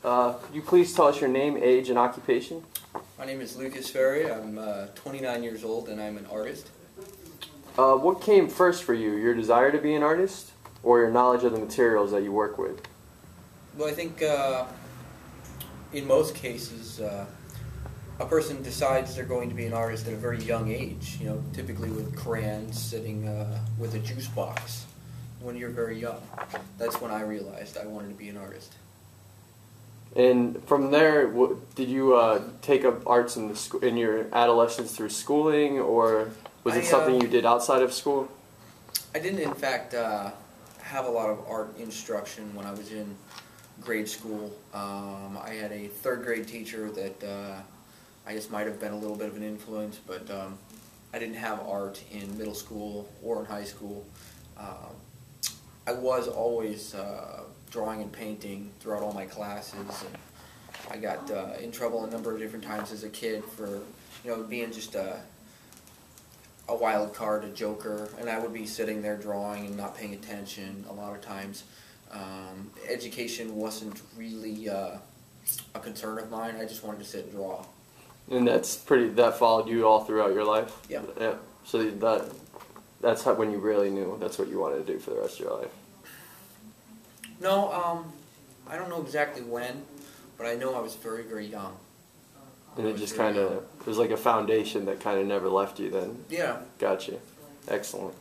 Could you please tell us your name, age, and occupation? My name is Faria. I'm 29 years old and I'm an artist. What came first for you, your desire to be an artist or your knowledge of the materials that you work with? Well, I think in most cases a person decides they're going to be an artist at a very young age, you know, typically with crayons sitting with a juice box when you're very young. That's when I realized I wanted to be an artist. And from there, did you take up arts in your adolescence through schooling, or was it something you did outside of school? I didn't, in fact, have a lot of art instruction when I was in grade school. I had a third grade teacher that I guess might have been a little bit of an influence, but I didn't have art in middle school or in high school. I was always drawing and painting throughout all my classes, and I got in trouble a number of different times as a kid for, you know, being just a wild card, a joker, and I would be sitting there drawing and not paying attention a lot of times. Education wasn't really a concern of mine. I just wanted to sit and draw. And that followed you all throughout your life? Yeah. Yeah. So that's when you really knew that's what you wanted to do for the rest of your life? No, I don't know exactly when, but I know I was very, very young. And it just kind of, it was like a foundation that kind of never left you then? Yeah. Gotcha. Excellent.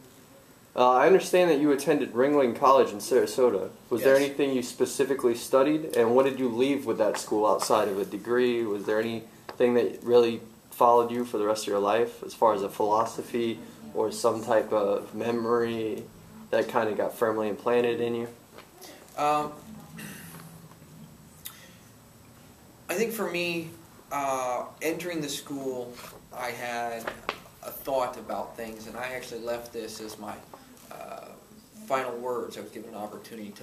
I understand that you attended Ringling College in Sarasota. Was there anything you specifically studied, and what did you leave with that school outside of a degree? Was there anything that really followed you for the rest of your life as far as a philosophy or some type of memory that kind of got firmly implanted in you? I think for me, entering the school, I had a thought about things, and I actually left this as my final words. I was given an opportunity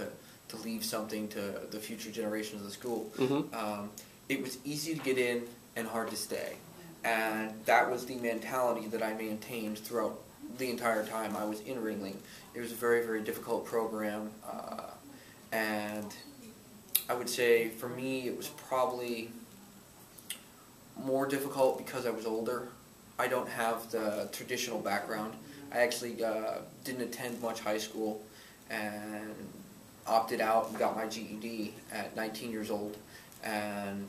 to leave something to the future generations of the school. Mm-hmm. It was easy to get in and hard to stay, and that was the mentality that I maintained throughout the entire time I was in Ringling. It was a very, very difficult program, and I would say for me it was probably more difficult because I was older. I don't have the traditional background. I actually didn't attend much high school and opted out and got my GED at 19 years old. And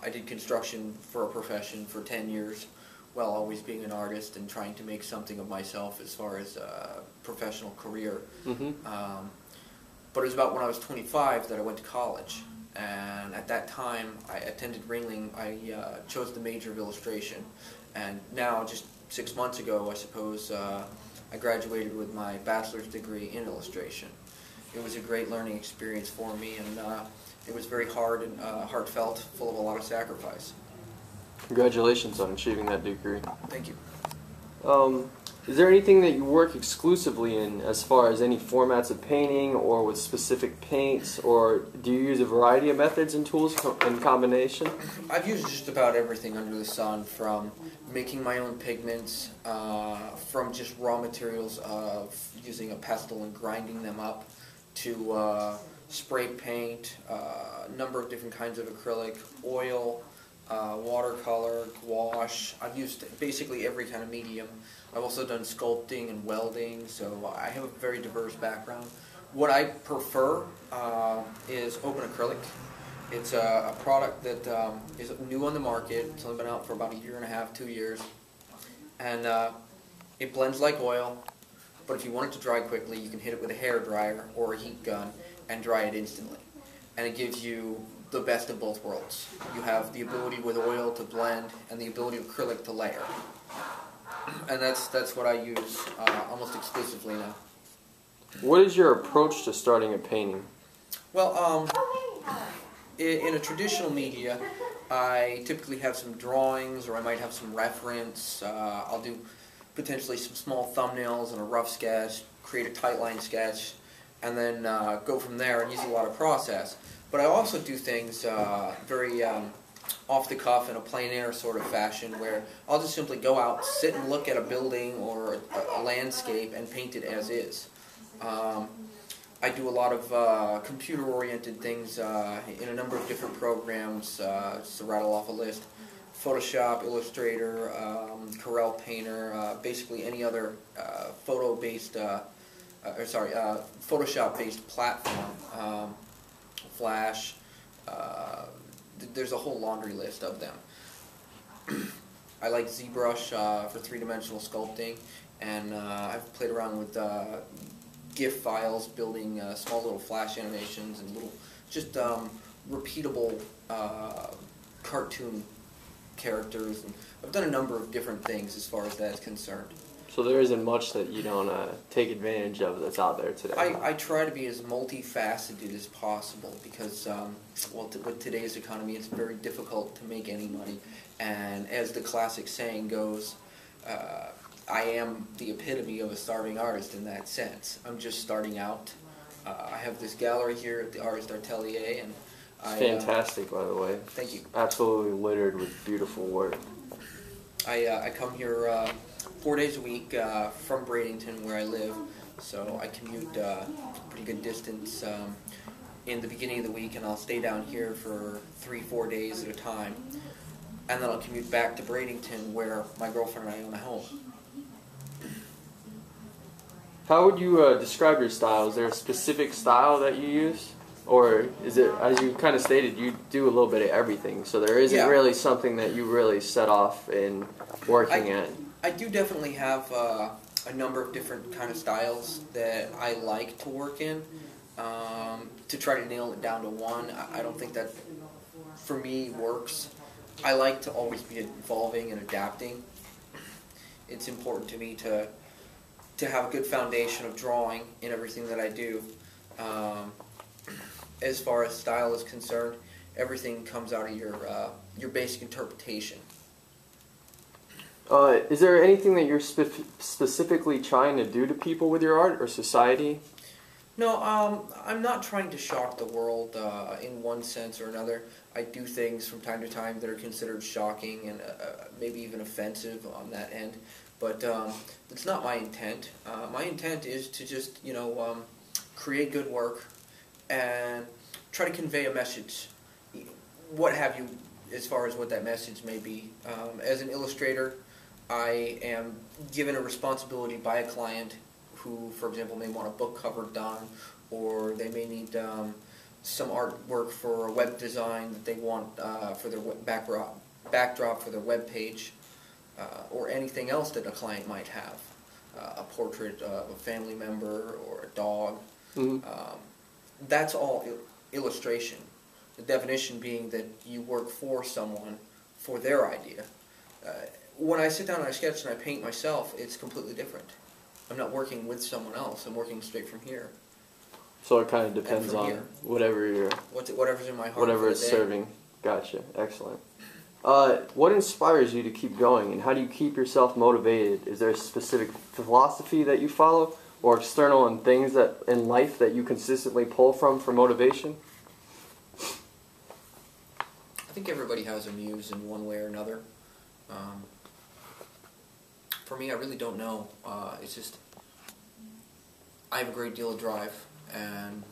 I did construction for a profession for 10 years while always being an artist and trying to make something of myself as far as a professional career. Mm-hmm. But it was about when I was 25 that I went to college. And at that time, I attended Ringling. I chose the major of illustration. And now, just 6 months ago, I suppose, I graduated with my bachelor's degree in illustration. It was a great learning experience for me, and it was very hard and heartfelt, full of a lot of sacrifice. Congratulations on achieving that degree. Thank you. Is there anything that you work exclusively in as far as any formats of painting or with specific paints, or do you use a variety of methods and tools in combination? I've used just about everything under the sun, from making my own pigments, from just raw materials of using a pestle and grinding them up, to spray paint, a number of different kinds of acrylic, oil, watercolor, gouache. I've used basically every kind of medium. I've also done sculpting and welding, so I have a very diverse background. What I prefer is open acrylic. It's a product that is new on the market. It's only been out for about a year and a half, 2 years. And it blends like oil, but if you want it to dry quickly, you can hit it with a hair dryer or a heat gun and dry it instantly. And it gives you the best of both worlds. You have the ability with oil to blend and the ability of acrylic to layer. And that's what I use almost exclusively now. What is your approach to starting a painting? Well, in a traditional media, I typically have some drawings, or I might have some reference. I'll do potentially some small thumbnails and a rough sketch, create a tightline sketch, and then go from there and use a lot of process. But I also do things very off the cuff in a plein air sort of fashion, where I'll just simply go out, sit and look at a building or a landscape and paint it as is. I do a lot of computer-oriented things in a number of different programs, just to rattle off a list. Photoshop, Illustrator, Corel Painter, basically any other Photoshop-based platform, Flash. There's a whole laundry list of them. I like ZBrush for three-dimensional sculpting, and I've played around with GIF files, building small little Flash animations and little, just repeatable cartoon characters. And I've done a number of different things as far as that's concerned. So there isn't much that you don't take advantage of that's out there today. I try to be as multifaceted as possible because, with today's economy, it's very difficult to make any money. And as the classic saying goes, I am the epitome of a starving artist in that sense. I'm just starting out. I have this gallery here at the artist Atelier, and fantastic, by the way. Thank you. Absolutely littered with beautiful work. I come here 4 days a week from Bradenton, where I live, so I commute a pretty good distance in the beginning of the week, and I'll stay down here for 3-4 days at a time, and then I'll commute back to Bradenton, where my girlfriend and I own a home. How would you describe your style? Is there a specific style that you use? Or is it, as you kind of stated, you do a little bit of everything, so there isn't really something that you really set off in working at? I do definitely have a number of different kind of styles that I like to work in. To try to nail it down to one, I don't think that, for me, works. I like to always be evolving and adapting. It's important to me to have a good foundation of drawing in everything that I do. As far as style is concerned, everything comes out of your basic interpretation. Is there anything that you're specifically trying to do to people with your art or society? No, I'm not trying to shock the world in one sense or another. I do things from time to time that are considered shocking and maybe even offensive on that end, but it's not my intent. My intent is to just, create good work and try to convey a message, what have you, as far as what that message may be. As an illustrator, I am given a responsibility by a client who, for example, may want a book cover done, or they may need some artwork for a web design that they want for their backdrop for their web page, or anything else that a client might have, a portrait of a family member or a dog. Mm-hmm. That's all illustration. The definition being that you work for someone for their idea. When I sit down and I sketch and I paint myself, it's completely different. I'm not working with someone else. I'm working straight from here. So it kind of depends on whatever you're... Whatever's in my heart. Whatever it's serving. Gotcha. Excellent. What inspires you to keep going, and how do you keep yourself motivated? Is there a specific philosophy that you follow, or external and things that in life that you consistently pull from for motivation? I think everybody has a muse in one way or another. For me, I really don't know. It's just, I have a great deal of drive, and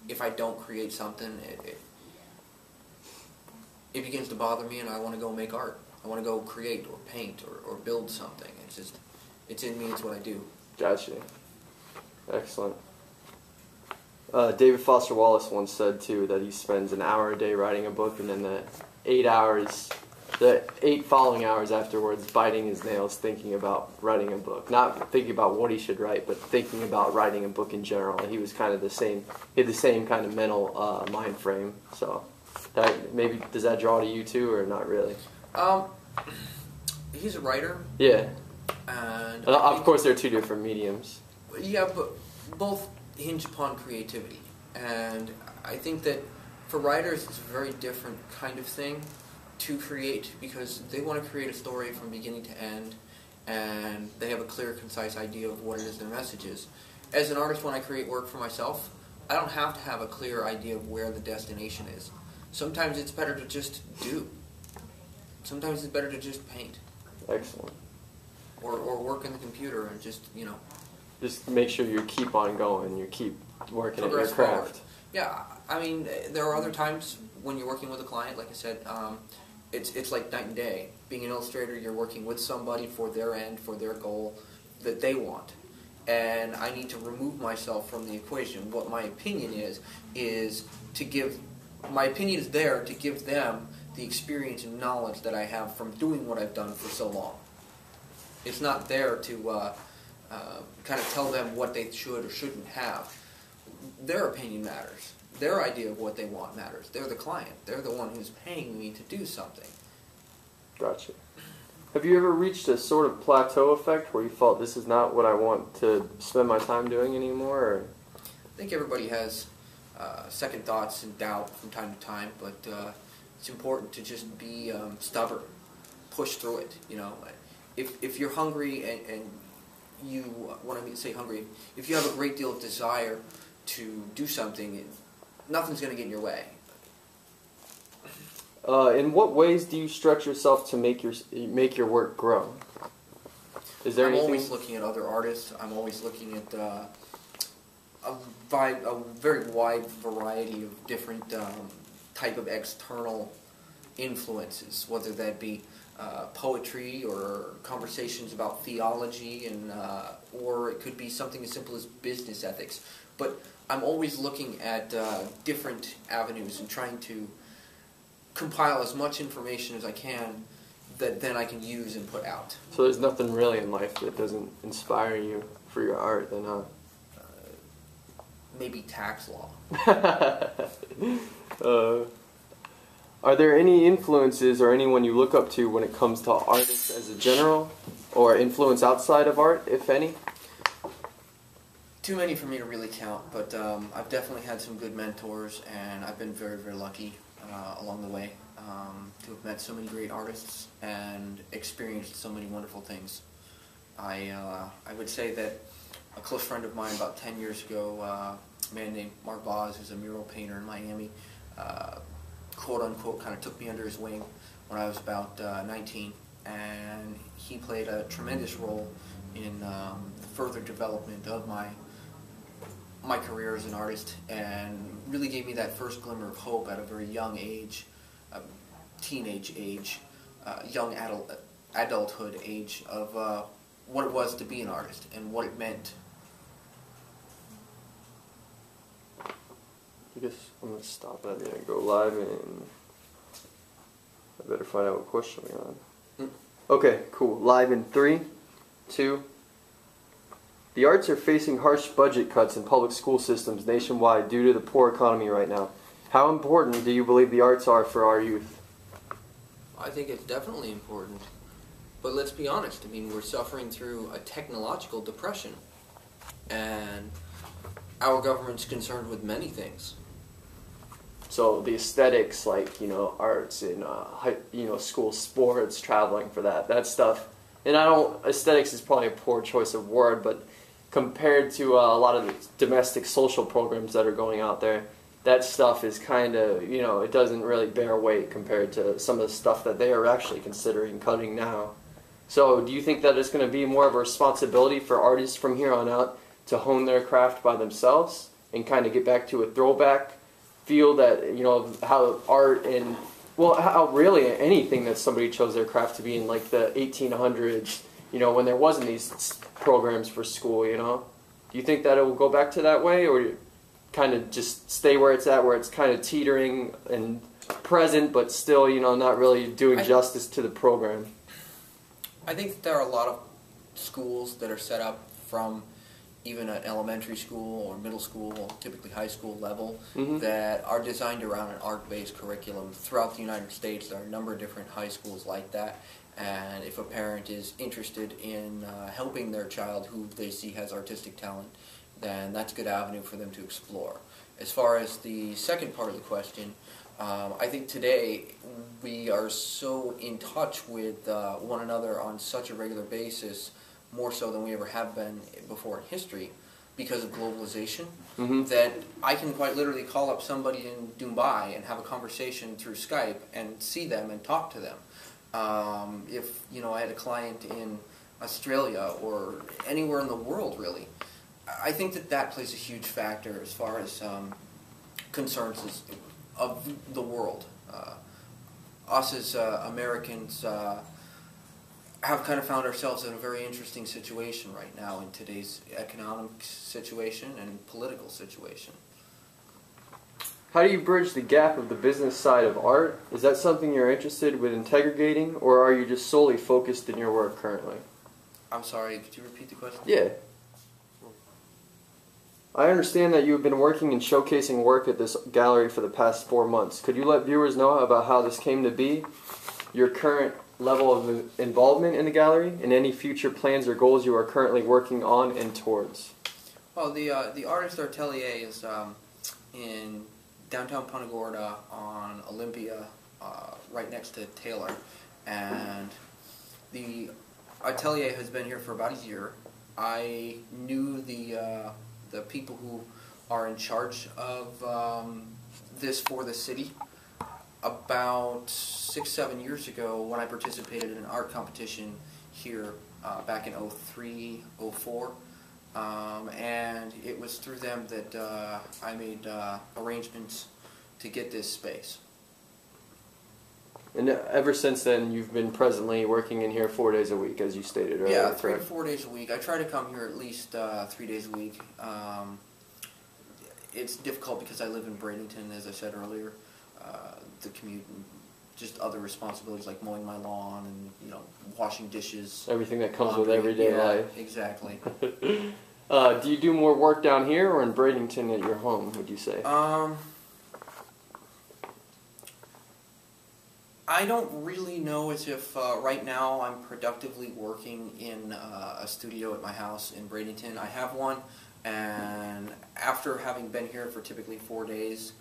if I don't create something, it begins to bother me, and I want to go make art. I want to go create or paint or build something. It's just, it's in me, it's what I do. Gotcha. Excellent. David Foster Wallace once said, too, that he spends an hour a day writing a book, and then the 8 following hours afterwards biting his nails thinking about writing a book. Not thinking about what he should write, but thinking about writing a book in general. He was kind of the same, he had the same kind of mental mind frame. So, maybe, does that draw to you, too, or not really? He's a writer. Yeah. And of course, they're two different mediums. Yeah, but both hinge upon creativity, and I think that for writers it's a very different kind of thing to create, because they want to create a story from beginning to end, and they have a clear, concise idea of what it is their message is. As an artist, when I create work for myself, I don't have to have a clear idea of where the destination is. Sometimes it's better to just do. Sometimes it's better to just paint. Excellent. Or work in the computer and just, Just make sure you keep on going, you keep working at your progress craft. forward. Yeah, I mean, there are other times when you're working with a client, like I said, it's like night and day. Being an illustrator, you're working with somebody for their end, for their goal that they want. And I need to remove myself from the equation. What my opinion is to give, my opinion is there to give them the experience and knowledge that I have from doing what I've done for so long. It's not there to kind of tell them what they should or shouldn't have. Their opinion matters. Their idea of what they want matters. They're the client. They're the one who's paying me to do something. Gotcha. Have you ever reached a sort of plateau effect where you felt this is not what I want to spend my time doing anymore? Or? I think everybody has second thoughts and doubt from time to time, but it's important to just be stubborn, push through it. You know, if you're hungry and you, when I say hungry, if you have a great deal of desire to do something, nothing's going to get in your way. In what ways do you stretch yourself to make your work grow? Is there anything? Always looking at other artists. I'm always looking at a very wide variety of different type of external influences, whether that be poetry or conversations about theology, and or it could be something as simple as business ethics. But I'm always looking at different avenues and trying to compile as much information as I can that then I can use and put out. So there's nothing really in life that doesn't inspire you for your art, then, huh? Maybe tax law. Are there any influences or anyone you look up to when it comes to artists as a general, or influence outside of art, if any? Too many for me to really count, but I've definitely had some good mentors, and I've been very, very lucky along the way to have met so many great artists and experienced so many wonderful things. I would say that a close friend of mine about 10 years ago, a man named Mark Boz, who's a mural painter in Miami, quote-unquote kind of took me under his wing when I was about 19, and he played a tremendous role in the further development of my career as an artist, and really gave me that first glimmer of hope at a very young age, teenage age, young adulthood age of what it was to be an artist and what it meant. I guess I'm going to stop that and go live, and I better find out what question we're on. Okay, cool. Live in 3, 2. The arts are facing harsh budget cuts in public school systems nationwide due to the poor economy right now. How important do you believe the arts are for our youth? I think it's definitely important. But let's be honest, I mean, we're suffering through a technological depression, and our government's concerned with many things. So the aesthetics, like, arts and, school sports, traveling for that stuff. And aesthetics is probably a poor choice of word, but compared to a lot of the domestic social programs that are going out there, that stuff is kind of, it doesn't really bear weight compared to some of the stuff that they are actually considering cutting now. So do you think that it's going to be more of a responsibility for artists from here on out to hone their craft by themselves and kind of get back to a throwback feel that, how art and, how really anything that somebody chose their craft to be in, like the 1800s, when there wasn't these programs for school, Do you think that it will go back to that way, or kind of just stay where it's at, where it's kind of teetering and present, but still, not really doing justice to the program? I think that there are a lot of schools that are set up from even an elementary school or middle school, typically high school level, that are designed around an art-based curriculum. Throughout the United States, there are a number of different high schools like that, and if a parent is interested in helping their child who they see has artistic talent, then that's a good avenue for them to explore. As far as the second part of the question, I think today we are so in touch with one another on such a regular basis, more so than we ever have been before in history, because of globalization, that I can quite literally call up somebody in Dubai and have a conversation through Skype and see them and talk to them. If I had a client in Australia or anywhere in the world, really, I think that plays a huge factor as far as of the world. Us as Americans have kind of found ourselves in a very interesting situation right now in today's economic situation and political situation. How do you bridge the gap of the business side of art? Is that something you're interested with integrating, or are you just solely focused in your work currently? I'm sorry, could you repeat the question? Yeah. I understand that you have been working and showcasing work at this gallery for the past 4 months. Could you let viewers know about how this came to be, your current level of involvement in the gallery, and any future plans or goals you are currently working on and towards? Well, the artist Atelier is in downtown Punta Gorda on Olympia, right next to Taylor, and the Atelier has been here for about a year. I knew the people who are in charge of this for the city about 6-7 years ago when I participated in an art competition here back in 03, 04. And it was through them that I made arrangements to get this space. And ever since then, you've been presently working in here 4 days a week, as you stated earlier. Yeah, 3 to 4 days a week. I try to come here at least 3 days a week. It's difficult because I live in Bradenton, as I said earlier. The commute and just other responsibilities like mowing my lawn and washing dishes. Everything that comes with everyday life. Exactly. Do you do more work down here or in Bradenton at your home, would you say? I don't really know as if right now I'm productively working in a studio at my house in Bradenton. I have one, and after having been here for typically 4 days,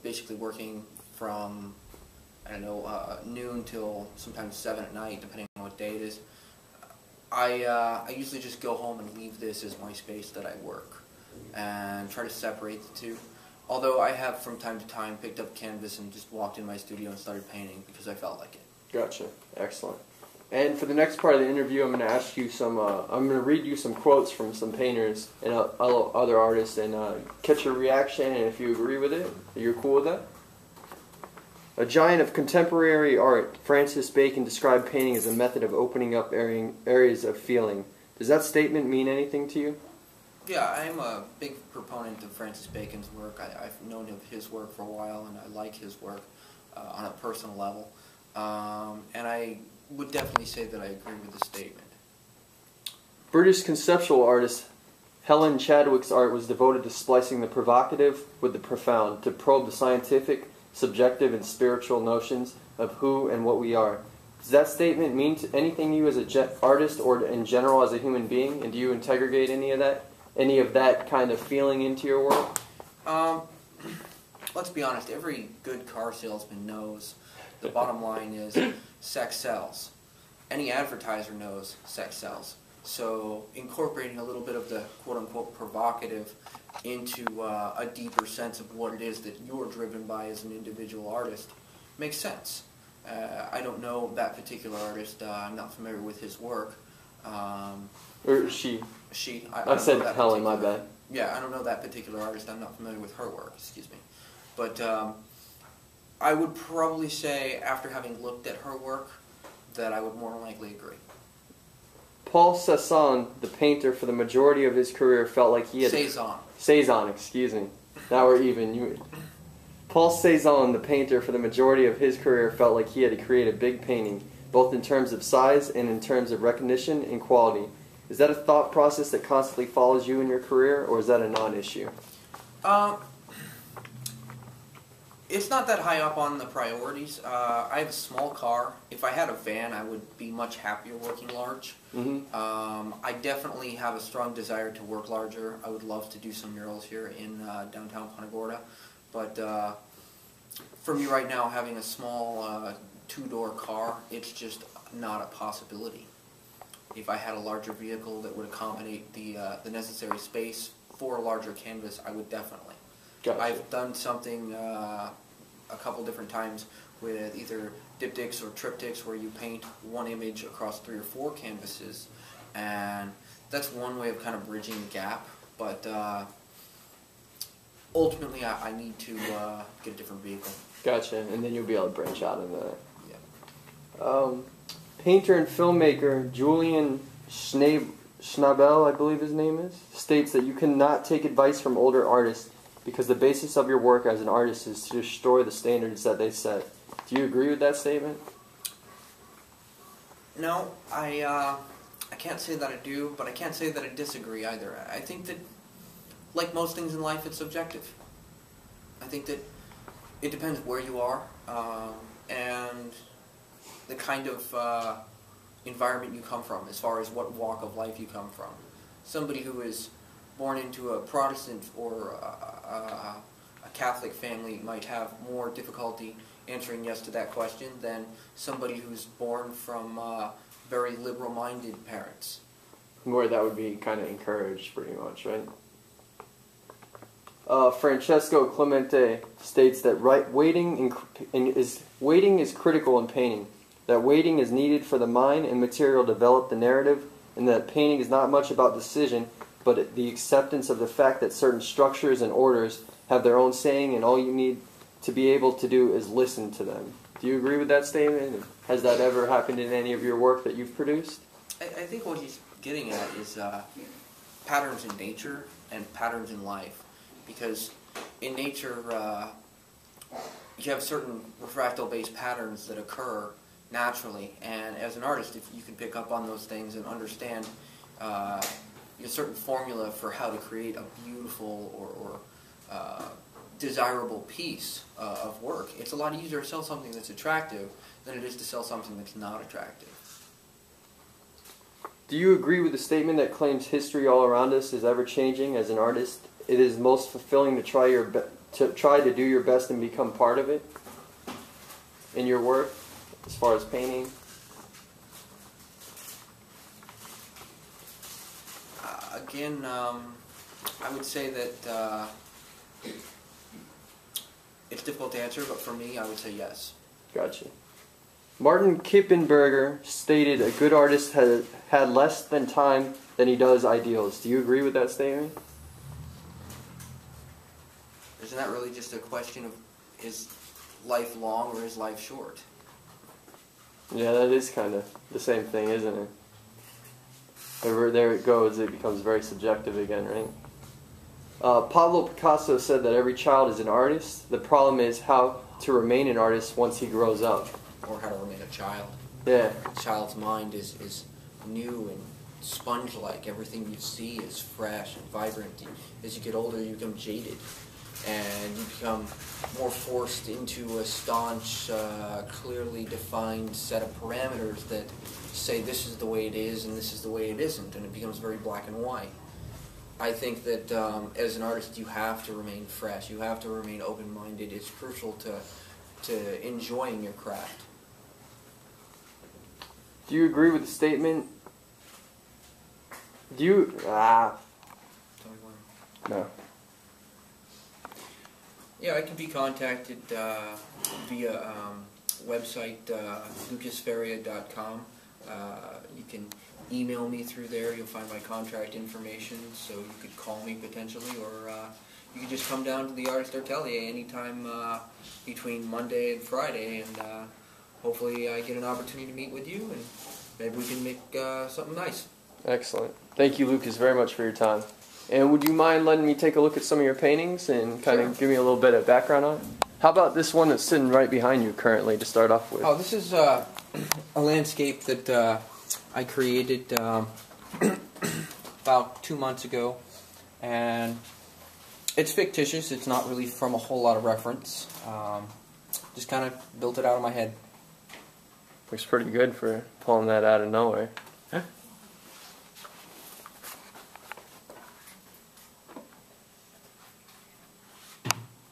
basically working from, I don't know, noon till sometimes 7 at night, depending on what day it is, I usually just go home and leave this as my space that I work and try to separate the two. Although I have from time to time picked up canvas and just walked in my studio and started painting because I felt like it. Gotcha. Excellent. And for the next part of the interview, I'm going to ask you some, I'm going to read you some quotes from some painters and other artists and catch your reaction and if you agree with it. Are you cool with that? A giant of contemporary art, Francis Bacon described painting as a method of opening up areas of feeling. Does that statement mean anything to you? Yeah, I'm a big proponent of Francis Bacon's work. I've known of his work for a while, and I like his work on a personal level. And I would definitely say that I agree with the statement. British conceptual artist Helen Chadwick's art was devoted to splicing the provocative with the profound, to probe the scientific, subjective, and spiritual notions of who and what we are. Does that statement mean anything to you as an artist or in general as a human being? And do you integrate any of that kind of feeling into your work? Let's be honest, every good car salesman knows the bottom line is sex sells. Any advertiser knows sex sells. So incorporating a little bit of the quote-unquote provocative into a deeper sense of what it is that you're driven by as an individual artist makes sense. I don't know that particular artist. I'm not familiar with his work. Or she. She. I said Helen, my bad. Yeah, I don't know that particular artist. I'm not familiar with her work, excuse me. But I would probably say, after having looked at her work, that I would more than likely agree. Paul Cézanne, the painter, for the majority of his career felt like he had... Cézanne, excuse me. Now we're even. Paul Cézanne, the painter, for the majority of his career felt like he had to create a big painting, both in terms of size and in terms of recognition and quality. Is that a thought process that constantly follows you in your career, or is that a non-issue? It's not that high up on the priorities. I have a small car. If I had a van, I would be much happier working large. I definitely have a strong desire to work larger. I would love to do some murals here in downtown Punta Gorda. But for me right now, having a small two-door car, it's just not a possibility. If I had a larger vehicle that would accommodate the necessary space for a larger canvas, I would definitely. Gotcha. I've done something a couple different times with either diptychs or triptychs where you paint one image across 3 or 4 canvases, and that's one way of kind of bridging the gap but ultimately I need to get a different vehicle. Gotcha, and then you'll be able to branch out into that. Yeah. Painter and filmmaker Julian Schnabel, I believe his name is, states that you cannot take advice from older artists because the basis of your work as an artist is to destroy the standards that they set. Do you agree with that statement? No, I can't say that I do, but I can't say that I disagree either. I think that, like most things in life, it's subjective. I think that it depends where you are and the kind of environment you come from, as far as what walk of life you come from. Somebody who is born into a Protestant or a Catholic family might have more difficulty answering yes to that question than somebody who's born from very liberal-minded parents. Where that would be kind of encouraged, pretty much, right? Francesco Clemente states that waiting is critical in painting, that waiting is needed for the mind and material to develop the narrative, and that painting is not much about decision, but the acceptance of the fact that certain structures and orders have their own saying, and all you need to be able to do is listen to them. Do you agree with that statement? Has that ever happened in any of your work that you've produced? I think what he's getting at is patterns in nature and patterns in life. Because in nature, you have certain refractal-based patterns that occur naturally, and as an artist, if you can pick up on those things and understand a certain formula for how to create a beautiful or desirable piece of work, it's a lot easier to sell something that's attractive than it is to sell something that's not attractive. Do you agree with the statement that claims history all around us is ever-changing? As an artist, it is most fulfilling to try to do your best and become part of it in your work, as far as painting? Again, I would say that it's difficult to answer, but for me, I would say yes. Gotcha. Martin Kippenberger stated a good artist had less than time than he does ideals. Do you agree with that statement? Isn't that really just a question of, is life long or is life short? Yeah, that is kind of the same thing, isn't it? There it goes, it becomes very subjective again, right? Pablo Picasso said that every child is an artist. The problem is how to remain an artist once he grows up. Or how to remain a child. Yeah. A child's mind is new and sponge-like. Everything you see is fresh and vibrant. As you get older, you become jaded. And you become more forced into a staunch, clearly defined set of parameters that say this is the way it is and this is the way it isn't, and it becomes very black and white. I think that as an artist you have to remain fresh, you have to remain open-minded. It's crucial to enjoying your craft. Do you agree with the statement? Do you... No. Yeah, I can be contacted via website lucasfaria.com. You can email me through there. You'll find my contact information, so you could call me potentially, or you could just come down to the Artist Atelier anytime between Monday and Friday, and hopefully I get an opportunity to meet with you, and maybe we can make something nice. Excellent. Thank you, Lucas, very much for your time. And would you mind letting me take a look at some of your paintings and kind of give me a little bit of background on it? How about this one that's sitting right behind you currently to start off with? Oh, this is a landscape that I created about 2 months ago, and it's fictitious. It's not really from a whole lot of reference. Just kind of built it out of my head. Looks pretty good for pulling that out of nowhere.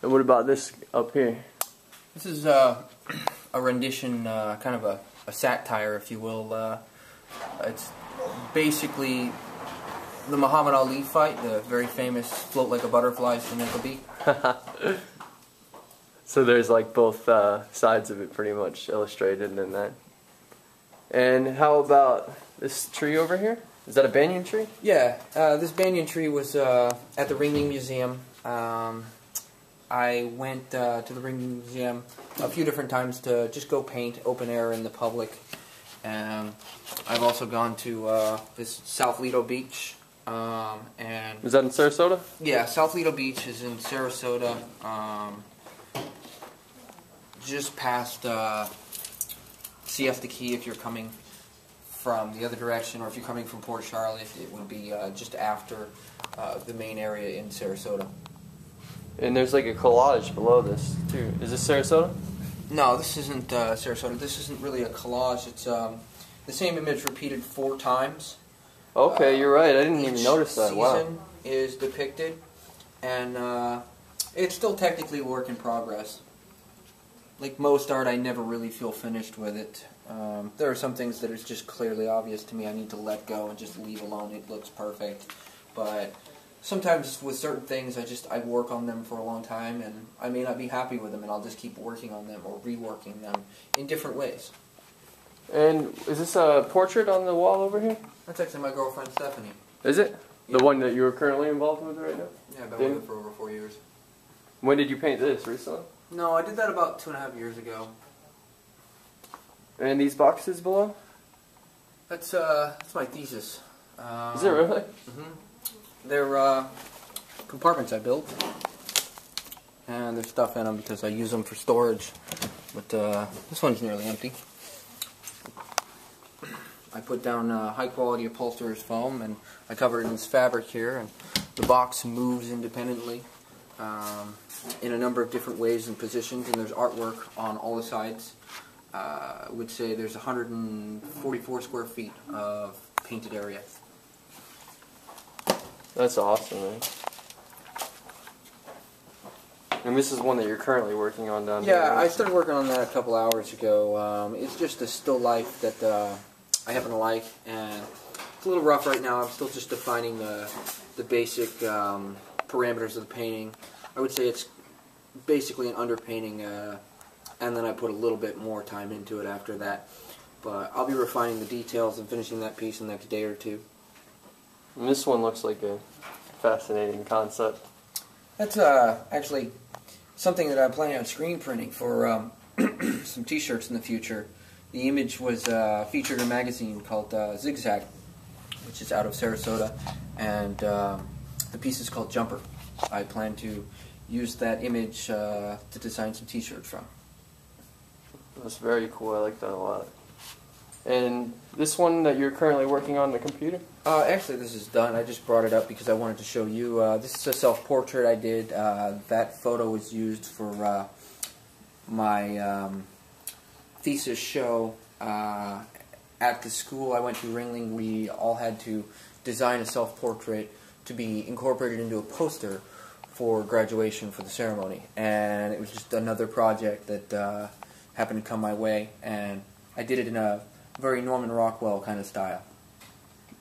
And what about this up here? This is a rendition, kind of a satire, if you will. It's basically the Muhammad Ali fight, the very famous float like a butterfly, swing like a bee. So there's like both sides of it pretty much illustrated in that. And how about this tree over here? Is that a banyan tree? Yeah, this banyan tree was at the Ringling Museum. I went to the Ringling Museum a few different times to just go paint open air in the public. And I've also gone to this South Lido Beach. And is that in Sarasota? Yeah, South Lido Beach is in Sarasota. Just past Siesta Key if you're coming from the other direction, or if you're coming from Port Charlotte, it would be just after the main area in Sarasota. And there's like a collage below this too. Is this Sarasota? No, this isn't Sarasota. This isn't really a collage. It's the same image repeated 4 times. Okay, you're right. I didn't even notice that. Wow. Each season is depicted, and it's still technically a work in progress. Like most art, I never really feel finished with it. There are some things that it's just clearly obvious to me I need to let go and just leave alone. It looks perfect. But sometimes with certain things, I work on them for a long time, and I may not be happy with them, and I'll just keep working on them or reworking them in different ways. And is this a portrait on the wall over here? That's actually my girlfriend, Stephanie. Is it? Yeah. The one that you're currently involved with right now? Yeah, I've been with her for over 4 years. When did you paint this? Recently? No, I did that about 2.5 years ago. And these boxes below? That's my thesis. Is it really? Mm-hmm. They're compartments I built, and there's stuff in them because I use them for storage. But this one's nearly empty. I put down high quality upholsterer's foam, and I cover it in this fabric here, and the box moves independently in a number of different ways and positions, and there's artwork on all the sides. I would say there's 144 square feet of painted area. That's awesome, man. And this is one that you're currently working on down here. Yeah, I started working on that a couple hours ago. It's just a still life that I happen to like, and it's a little rough right now. I'm still just defining the basic parameters of the painting. I would say it's basically an underpainting, and then I put a little bit more time into it after that. But I'll be refining the details and finishing that piece in the next day or two. And this one looks like a fascinating concept. That's actually something that I'm planning on screen printing for some t-shirts in the future. The image was featured in a magazine called Zigzag, which is out of Sarasota, and the piece is called Jumper. I plan to use that image to design some t-shirts from. That's very cool. I like that a lot. And this one that you're currently working on the computer? Actually, this is done. I just brought it up because I wanted to show you. This is a self-portrait I did. That photo was used for my thesis show at the school I went to, Ringling. We all had to design a self-portrait to be incorporated into a poster for graduation for the ceremony. And it was just another project that happened to come my way, and I did it in a very Norman Rockwell kind of style.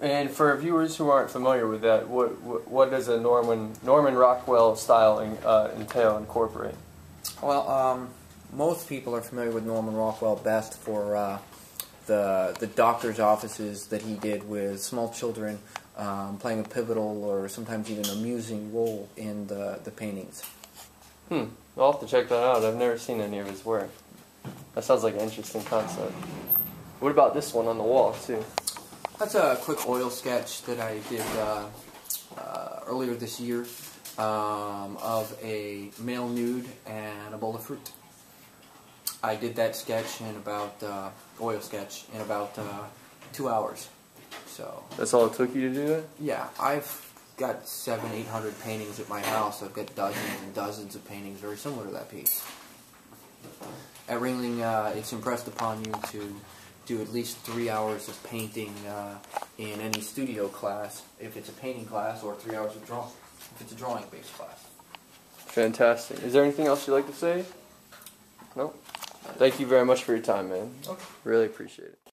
And for viewers who aren't familiar with that, what does a Norman Rockwell style entail, incorporate? Well, most people are familiar with Norman Rockwell best for the doctor's offices that he did with small children, playing a pivotal or sometimes even amusing role in the paintings. I'll have to check that out. I've never seen any of his work. That sounds like an interesting concept. What about this one on the wall, too? That's a quick oil sketch that I did earlier this year of a male nude and a bowl of fruit. I did that sketch in about, oil sketch, in about 2 hours. So that's all it took you to do that? Yeah, I've got 700-800 paintings at my house. I've got dozens and dozens of paintings very similar to that piece. At Ringling, it's impressed upon you to do at least 3 hours of painting in any studio class, if it's a painting class, or 3 hours of drawing, if it's a drawing-based class. Fantastic. Is there anything else you'd like to say? No? Thank you very much for your time, man. Okay. Really appreciate it.